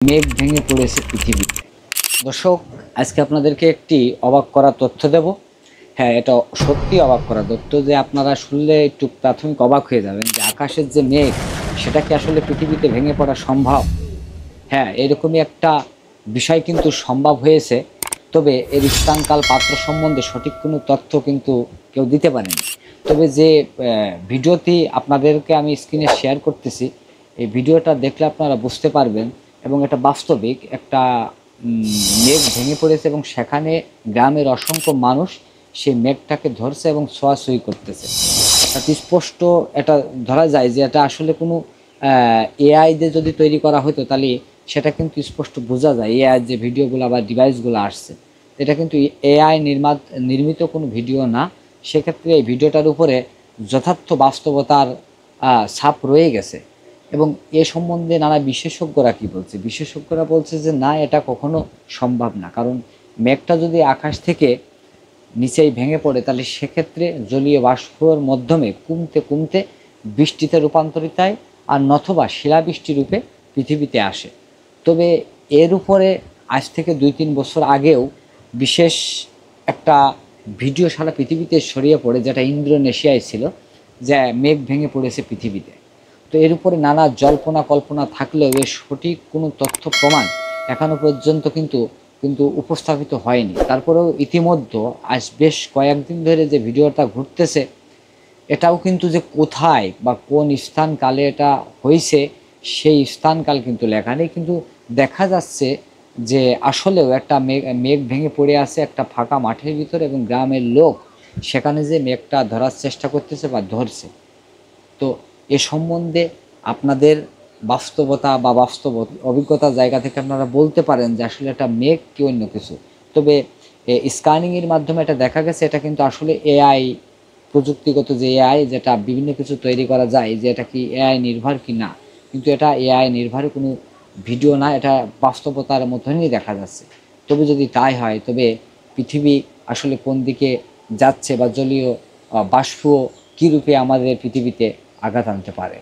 মেঘ ভেঙে পড়েছে পৃথিবীতে। দর্শক, আজকে আপনাদেরকে একটি অবাক করা তথ্য দেব। হ্যাঁ, এটা সত্যি অবাক করা তথ্য, যে আপনারা শুনলে একটু প্রাথমিক অবাক হয়ে যাবেন যে আকাশের যে মেঘ, সেটা কি আসলে পৃথিবীতে ভেঙে পড়া সম্ভব? হ্যাঁ, এরকমই একটা বিষয় কিন্তু সম্ভব হয়েছে। তবে এর স্থানকাল পাত্র সম্বন্ধে সঠিক কোনো তথ্য কিন্তু কেউ দিতে পারেনি। তবে যে ভিডিওটি আপনাদেরকে আমি স্ক্রিনে শেয়ার করতেছি, এই ভিডিওটা দেখলে আপনারা বুঝতে পারবেন। এবং এটা বাস্তবিক একটা মেঘ ভেঙে পড়েছে এবং সেখানে গ্রামের অসংখ্য মানুষ সেই মেঘটাকে ধরছে এবং ছোঁয়াছুঁয়ি করতেছে। অর্থাৎ স্পষ্ট এটা ধরা যায় যে এটা আসলে কোনো এআই দিয়ে যদি তৈরি করা হতো, তাহলে সেটা কিন্তু স্পষ্ট বোঝা যায়। এআই যে ভিডিওগুলো বা ডিভাইসগুলো আসছে, এটা কিন্তু এআই নির্মিত কোনো ভিডিও না। সেক্ষেত্রে এই ভিডিওটার উপরে যথার্থ বাস্তবতার ছাপ রয়ে গেছে। এবং এ সম্বন্ধে নানা বিশেষজ্ঞরা কী বলছে? বিশেষজ্ঞরা বলছে যে না, এটা কখনো সম্ভব না। কারণ মেঘটা যদি আকাশ থেকে নিচেই ভেঙে পড়ে, তাহলে সেক্ষেত্রে জলীয় বাষ্পর মাধ্যমে কমতে কমতে বৃষ্টিতে রূপান্তরিত হয়, আর নথবা শিলাবৃষ্টি রূপে পৃথিবীতে আসে। তবে এর উপরে আজ থেকে 2-3 বছর আগেও বিশেষ একটা ভিডিও সারা পৃথিবীতে ছড়িয়ে পড়ে, যেটা ইন্দোনেশিয়ায় ছিল, যে মেঘ ভেঙে পড়েছে পৃথিবীতে। তো এর উপরে নানা জল্পনা কল্পনা থাকলেও এর সঠিক কোনো তথ্য প্রমাণ এখনও পর্যন্ত কিন্তু উপস্থাপিত হয়নি। তারপরেও ইতিমধ্যে আজ বেশ কয়েকদিন ধরে যে ভিডিওটা ঘুরতেছে, এটাও কিন্তু যে কোথায় বা কোন স্থান কালে এটা হয়েছে সেই স্থানকাল কিন্তু লেখা নেই, কিন্তু দেখা যাচ্ছে যে আসলেও একটা মেঘ ভেঙে পড়ে আছে একটা ফাঁকা মাঠের ভিতরে, এবং গ্রামের লোক সেখানে যে মেঘটা ধরার চেষ্টা করতেছে বা ধরছে। তো এ সম্বন্ধে আপনাদের বাস্তবতা বা বাস্তব অভিজ্ঞতার জায়গা থেকে আপনারা বলতে পারেন যে আসলে এটা মেঘ কি অন্য কিছু। তবে স্ক্যানিংয়ের মাধ্যমে এটা দেখা গেছে এটা কিন্তু আসলে এআই প্রযুক্তিগত, যে এআই যেটা বিভিন্ন কিছু তৈরি করা যায়, যে এটা কি এআই নির্ভর কি না। কিন্তু এটা এআই নির্ভর কোনো ভিডিও না, এটা বাস্তবতার মতনই দেখা যাচ্ছে। তবে যদি তাই হয়, তবে পৃথিবী আসলে কোন দিকে যাচ্ছে, বা জলীয় বাষ্প কী রূপে আমাদের পৃথিবীতে আঘাত আনতে পারে।